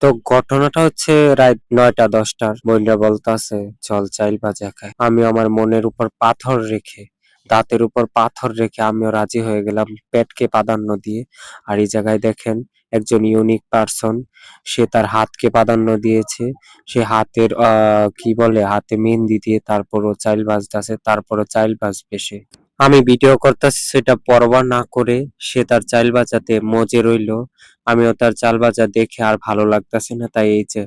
তো ঘটনাটা হচ্ছে রাত ৯টা-১০টার। বোনরা বলতাছে, "চল চাইল ভাজা খাই।" আমি আমার মনের উপর পাথর রেখে, দাঁতের উপর পাথর রেখে আমিও রাজি হয়ে গেলাম পেটকে প্রাধান্য দিয়ে। আর এই জায়গায় দেখেন একজন ইউনিক পারসন, সে তার হাতকে প্রাধান্য দিয়েছে। সে হাতের কি বলে? হাতে মেহেন্দি দিয়ে তারপরও চাইল ভাজতাছে, তারপরও চাইল ভাজবে সে। আমি ভিডিও করতাছি সেটা পরোয়া না করে সে তার চাইল ভাজাতে মজে রইলো। আমিও তার চাল ভাজা দেখে আর ভালো লাগতাছে না, তাই এই যে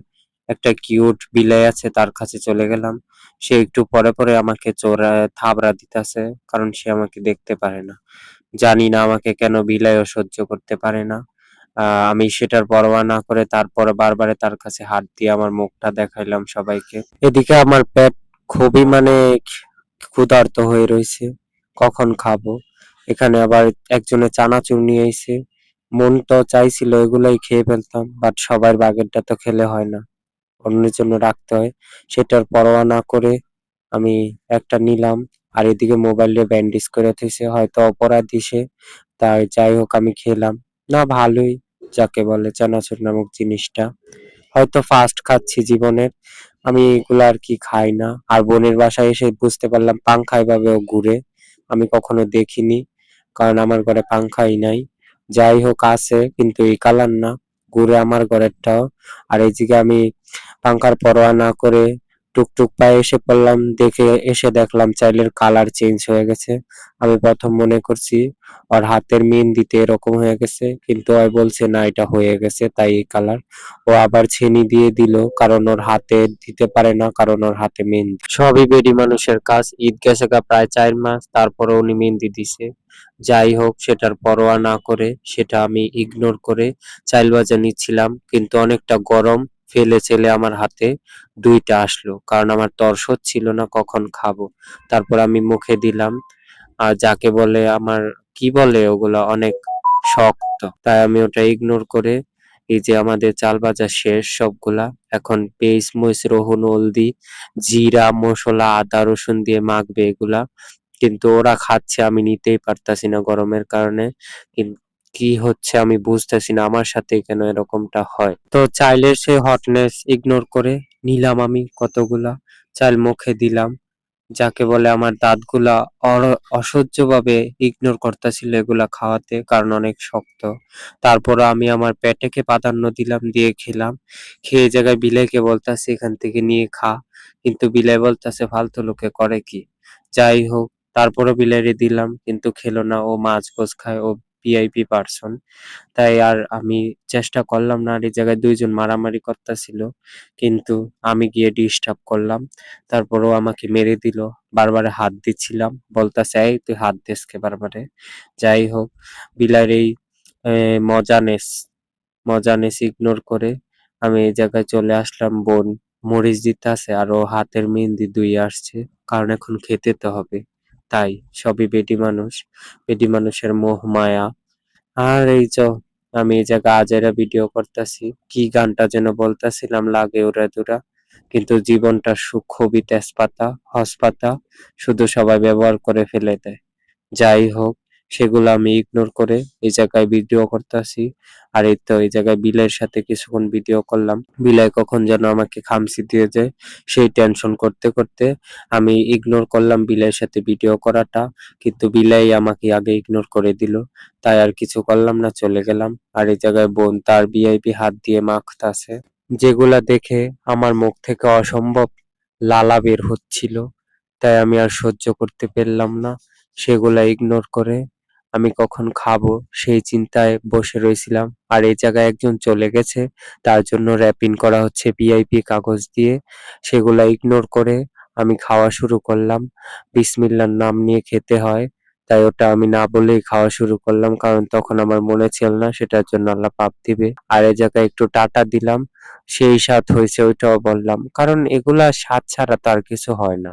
একটা কিউট বিলাই আছে তার কাছে চলে গেলাম। সে একটু পরে আমাকে চোরায় থাবড়া দিতাছে, কারণ সে আমাকে দেখতে পারে না। জানি না আমাকে কেন বিলাইও সহ্য করতে পারে না। আমি সেটার পরোয়া না করে তারপরে বারবারে তার কাছে হাত দিয়ে আমার মুখটা দেখাইলাম সবাইকে। এদিকে আমার পেট খুবই মানে ক্ষুধার্ত হয়ে রইছে। কখন খাবো? এখানে আবার একজনে চানাচুর নিয়ে আইছে। মন তো চাইছিল এগুলাই খেয়ে ফেলতাম, বাট সবার বাগেরটা তো খেলে হয় না, অন্যের জন্য রাখতে হয়। সেটার পরোয়া না করে আমি একটা নিলাম। আর এদিকে মোবাইলে ব্যান্ডেজ করে থুইছে, হয়তো অপরাধী সে। তাই যাই হোক আমি খেলাম। না ভালোই, যাকে বলে চানাচুর নামক জিনিসটা। হয়তো ফার্স্ট খাচ্ছি জীবনের। আমি এগুলা আর কি খাই না। আর বোনের বাসায় এসে বুঝতে পারলাম পাংখা এভাবেও ঘুরে। আমি কখনো দেখিনি, কারণ আমার ঘরে পাংখাই নাই। যাই হোক আছে, কিন্তু এই কালার না, ঘুরে আমার ঘরেরটাও। আর এইদিকে আমি পাংখার পরোয়া না করে টুকটুক পায়ে এসে পড়লাম, এসে দেখলাম চাইলের কালার চেঞ্জ হয়ে গেছে। আমি প্রথম মনে করছি ওর হাতের মেহেন্দিতে এরকম হয়ে গেছে, কিন্তু ও বলছে না এটা হয়ে গেছে তাই এই কালার। ও আবার ছেনি দিয়ে দিল, কারণ ওর হাতে দিতে পারে না, কারণ ওর হাতে মেহেন্দি। সবই বেডি মানুষের কাজ। ঈদ গেছে গা প্রায় ৪ মাস, তারপরে উনি মেহেন্দি দিছে। যাই হোক সেটার পরোয়া না করে সেটা আমি ইগনোর করে চাইল ভাজা নিচ্ছিলাম, কিন্তু অনেকটা গরম ফেলে চেলে আমার হাতে ২টা আসলো, কারণ আমার তর সচ্ছিল না কখন খাবো। তারপর আমি মুখে দিলাম। আর যাকে বলে আমার কি বলে ওগুলা অনেক শক্ত, তাই আমি ওটা ইগনোর করে এই যে আমাদের চাল ভাজা শেষ সবগুলা। এখন পেঁয়াজ মরিচ রসুন হলদি জিরা মসলা আদা রসুন দিয়ে মাখবে এগুলা। কিন্তু ওরা খাচ্ছে, আমি নিতেই পারতাছি না গরমের কারণে। কি হচ্ছে আমি বুঝতেছি না, আমার সাথে কেন এরকমটা হয়। তো চাইলের সেই হটনেস ইগনোর করে নিলাম আমি কতগুলা চাল, মুখে দিলাম। যাকে বলে আমার দাঁতগুলা অসহ্যভাবে ইগনোর করতেছিল এগুলা খাওয়াতে, কারণ অনেক শক্ত। তারপরও আমি আমার পেটেকে প্রাধান্য দিলাম, দিয়ে খেলাম। খেয়ে এই জায়গায় বিলাইকে বলতাছি এখান থেকে নিয়ে খা, কিন্তু বিলাই বলতাছে ফালতু লোকে করে কি। যাই হোক তারপরও বিলাইরে দিলাম, কিন্তু খেলো না। ও মাছ গোছ খায়, ও ভিআইপি পারসন। তাই আর আমি চেষ্টা করলাম না। আর এই জায়গায় ২ জন মারামারি করতাছিল, কিন্তু আমি গিয়ে ডিস্টার্ব করলাম। তারপরও আমাকে মেরে দিল। বারবার হাত দিচ্ছিলাম, বলতাছে, "এই তুই হাত দিস কে বারবারে?" যাই হোক বিলার এই এ মজা নেস ইগনোর করে আমি এই জায়গায় চলে আসলাম। বোন মরিচ দিতাছে আর ও হাতের মেহেন্দি ধুইয়ে আসছে, কারণ এখন খেতে তো হবে। তাই সবই বেডি মানুষ, বেডি মানুষের মোহ মায়া। আর এই তো আমি এই জায়গায় আজাইরা ভিডিও করতাছি। কি গানটা যেন বলতাছিলাম, লাগে উড়াদুরা। কিন্তু জীবনটা খুবই তেজপাতা, হসপাতা, শুধু সবাই ব্যবহার করে ফেলে দেয়। যাই হোক সেগুলো আমি ইগনোর করে এই জায়গায় ভিডিও করতাছি। আর এই তো এই জায়গায় বিলাইয়ের সাথে কিছুক্ষণ ভিডিও করলাম। বিলাই কখন যেন আমাকে খামচি দিয়ে যায়, সেই টেনশন করতে করতে আমি ইগনোর করলাম বিলাইয়ের সাথে ভিডিও করাটা, কিন্তু বিলাই আমাকে আগে ইগনোর করে দিল। তাই আর কিছু করলাম না, চলে গেলাম। আর এই জায়গায় বোন তার ভিআইপি হাত দিয়ে মাখতাছে, যেগুলা দেখে আমার মুখ থেকে অসম্ভব লালা বের হচ্ছিল। তাই আমি আর সহ্য করতে পারলাম না। সেগুলা ইগনোর করে আমি কখন খাবো সেই চিন্তায় বসে রইছিলাম। আর এই জায়গায় একজন চলে গেছে, তার জন্য র‍্যাপিং করা হচ্ছে ভিআইপি কাগজ দিয়ে। সেগুলা ইগনোর করে আমি খাওয়া শুরু করলাম। বিসমিল্লাহর নাম নিয়ে খেতে হয়, তাই ওটা আমি না বলেই খাওয়া শুরু করলাম, কারণ তখন আমার মনে ছিল না সেটার জন্য আল্লাহ পাপ দিবে। আর এই জায়গায় একটু টাটা দিলাম, সেই স্বাদ হয়েছে ওইটাও বললাম, কারণ এগুলা স্বাদ ছাড়া তো আর কিছু হয় না।